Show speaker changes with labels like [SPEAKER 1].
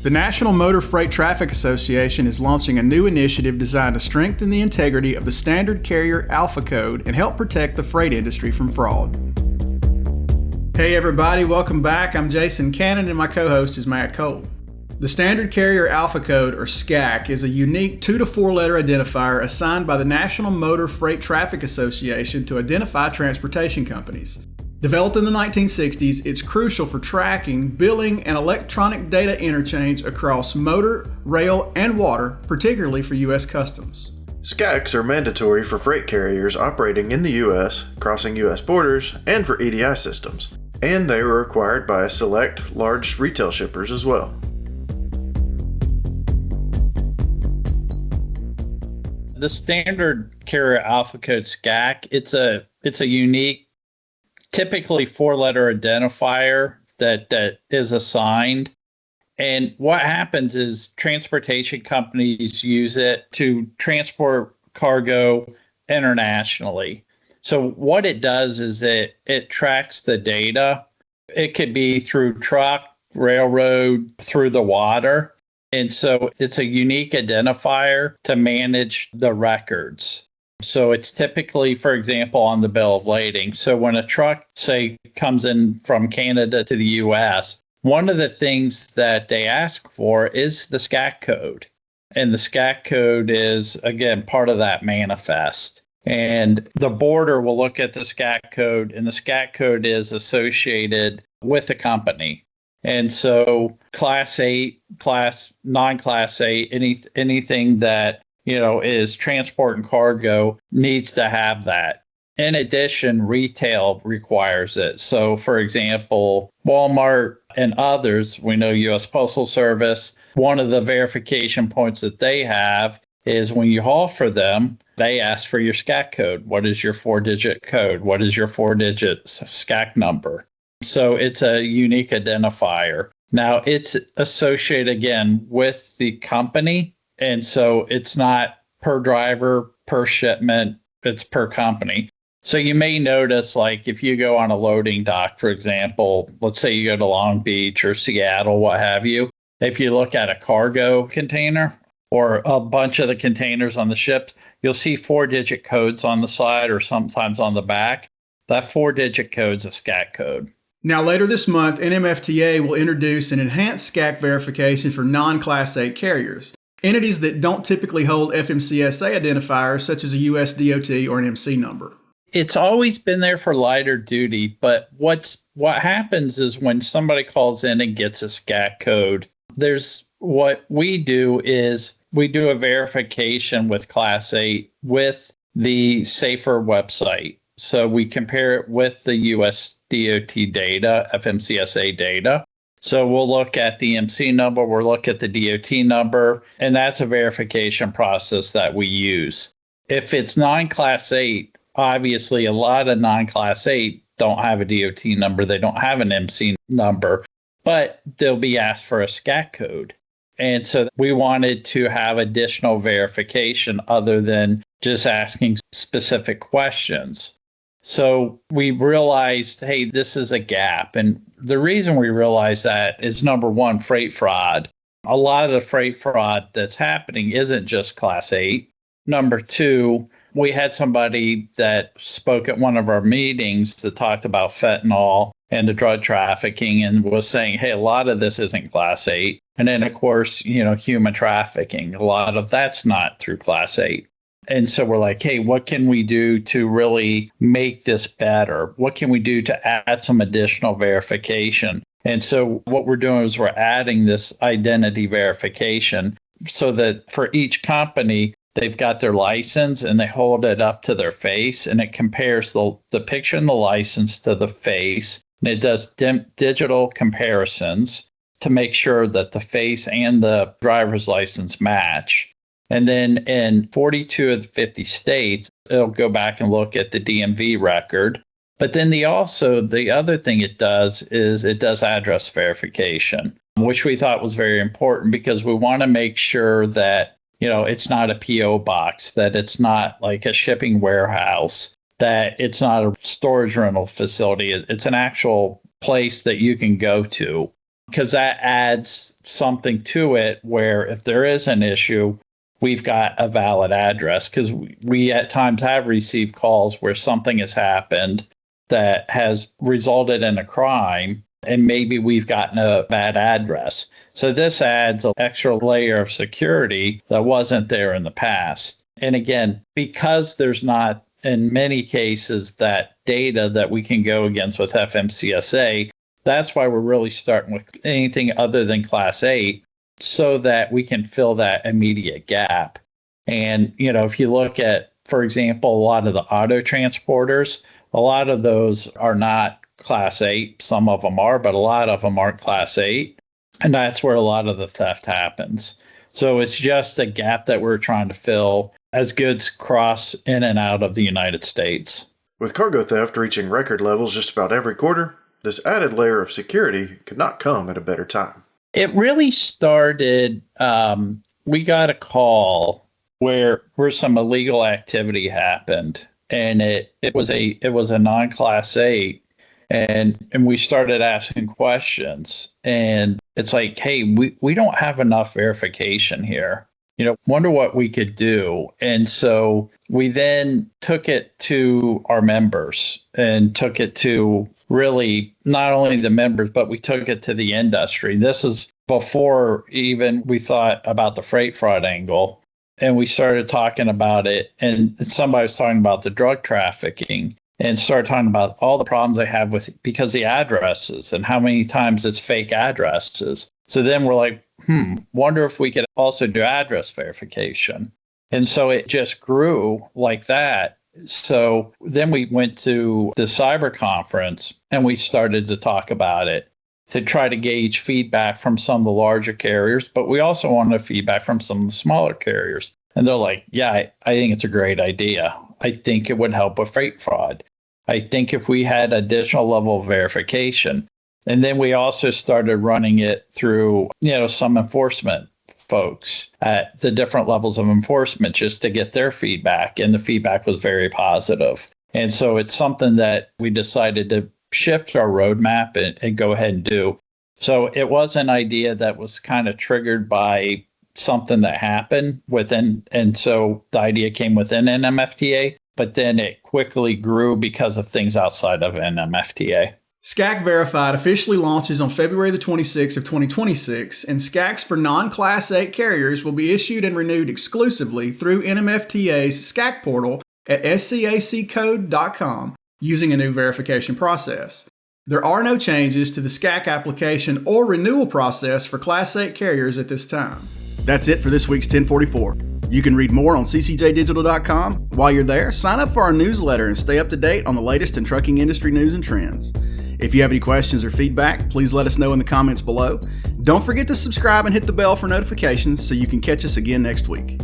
[SPEAKER 1] The National Motor Freight Traffic Association is launching a new initiative designed to strengthen the integrity of the standard carrier Alpha Code and help protect the freight industry from fraud. Hey everybody, welcome back. I'm Jason Cannon and my co-host is Matt Cole. The Standard Carrier Alpha Code, or SCAC, is a unique 2 to 4 letter identifier assigned by the National Motor Freight Traffic Association to identify transportation companies. Developed in the 1960s, it's crucial for tracking, billing, and electronic data interchange across motor, rail, and water, particularly for U.S. Customs.
[SPEAKER 2] SCACs are mandatory for freight carriers operating in the U.S., crossing U.S. borders, and for EDI systems. And they were required by select large retail shippers as well.
[SPEAKER 3] The Standard Carrier Alpha Code SCAC, it's a unique, typically 4-letter identifier that is assigned. And what happens is transportation companies use it to transport cargo internationally. So what it does is it tracks the data. It could be through truck, railroad, through the water. And so it's a unique identifier to manage the records. So it's typically, for example, on the bill of lading. So when a truck, say, comes in from Canada to the U.S., one of the things that they ask for is the SCAC code. And the SCAC code is, again, part of that manifest. And the border will look at the SCAC code, and the SCAC code is associated with the company. And so Class 8, non-Class 8, anything that is transport and cargo needs to have that. In addition, retail requires it. So, for example, Walmart and others, we know U.S. Postal Service, one of the verification points that they have is when you haul for them, they ask for your SCAC code. What is your 4-digit code? What is your 4-digit SCAC number? So it's a unique identifier. Now, it's associated, again, with the company. And so it's not per driver, per shipment, it's per company. So you may notice, like if you go on a loading dock, for example, let's say you go to Long Beach or Seattle, what have you, if you look at a cargo container or a bunch of the containers on the ships, you'll see 4-digit codes on the side or sometimes on the back. That 4-digit code's a SCAC code.
[SPEAKER 1] Now, later this month, NMFTA will introduce an enhanced SCAC verification for non-Class 8 carriers. Entities that don't typically hold FMCSA identifiers, such as a US DOT or an MC number.
[SPEAKER 3] It's always been there for lighter duty, but what happens is when somebody calls in and gets a SCAC code, what we do is we do a verification with Class 8 with the SAFER website. So we compare it with the US DOT data, FMCSA data. So we'll look at the MC number, we'll look at the DOT number, and that's a verification process that we use. If it's non-Class 8, obviously a lot of non-Class 8 don't have a DOT number, they don't have an MC number, but they'll be asked for a SCAC code. And so we wanted to have additional verification other than just asking specific questions. So we realized, hey, this is a gap. And the reason we realized that is, number one, freight fraud. A lot of the freight fraud that's happening isn't just Class 8. Number two, we had somebody that spoke at one of our meetings that talked about fentanyl and the drug trafficking and was saying, hey, a lot of this isn't Class 8. And then, of course, human trafficking, a lot of that's not through Class 8. And so we're like, hey, what can we do to really make this better? What can we do to add some additional verification? And so what we're doing is we're adding this identity verification so that for each company, they've got their license and they hold it up to their face and it compares the picture and the license to the face. And it does digital comparisons to make sure that the face and the driver's license match. And then in 42 of the 50 states, it'll go back and look at the DMV record. But then the other thing it does is it does address verification, which we thought was very important because we want to make sure that, it's not a PO box, that it's not like a shipping warehouse, that it's not a storage rental facility. It's an actual place that you can go to. because that adds something to it where if there is an issue, we've got a valid address, because we at times have received calls where something has happened that has resulted in a crime, and maybe we've gotten a bad address. So this adds an extra layer of security that wasn't there in the past. And again, because there's not, in many cases, that data that we can go against with FMCSA, that's why we're really starting with anything other than Class 8, so that we can fill that immediate gap. And, if you look at, for example, a lot of the auto transporters, a lot of those are not Class 8. Some of them are, but a lot of them aren't Class 8. And that's where a lot of the theft happens. So it's just a gap that we're trying to fill as goods cross in and out of the United States.
[SPEAKER 2] With cargo theft reaching record levels just about every quarter, this added layer of security could not come at a better time.
[SPEAKER 3] It really started, we got a call where some illegal activity happened, and it was a non-Class 8, and we started asking questions, and it's like, hey, we don't have enough verification here. Wonder what we could do. And so we then took it to our members and took it to really not only the members, but we took it to the industry. This is before even we thought about the freight fraud angle. And we started talking about it. And somebody was talking about the drug trafficking and started talking about all the problems they have with because the addresses and how many times it's fake addresses. So then we're like, wonder if we could also do address verification. And so it just grew like that. So then we went to the cyber conference and we started to talk about it to try to gauge feedback from some of the larger carriers, but we also wanted feedback from some of the smaller carriers. And they're like, yeah, I think it's a great idea. I think it would help with freight fraud. I think if we had additional level of verification. And then we also started running it through, some enforcement folks at the different levels of enforcement just to get their feedback. And the feedback was very positive. And so it's something that we decided to shift our roadmap and go ahead and do. So it was an idea that was kind of triggered by something that happened within. And so the idea came within NMFTA, but then it quickly grew because of things outside of NMFTA.
[SPEAKER 1] SCAC Verified officially launches on February the 26th of 2026, and SCACs for non-Class 8 carriers will be issued and renewed exclusively through NMFTA's SCAC portal at scaccode.com using a new verification process. There are no changes to the SCAC application or renewal process for Class 8 carriers at this time. That's it for this week's 1044. You can read more on ccjdigital.com. While you're there, sign up for our newsletter and stay up to date on the latest in trucking industry news and trends. If you have any questions or feedback, please let us know in the comments below. Don't forget to subscribe and hit the bell for notifications so you can catch us again next week.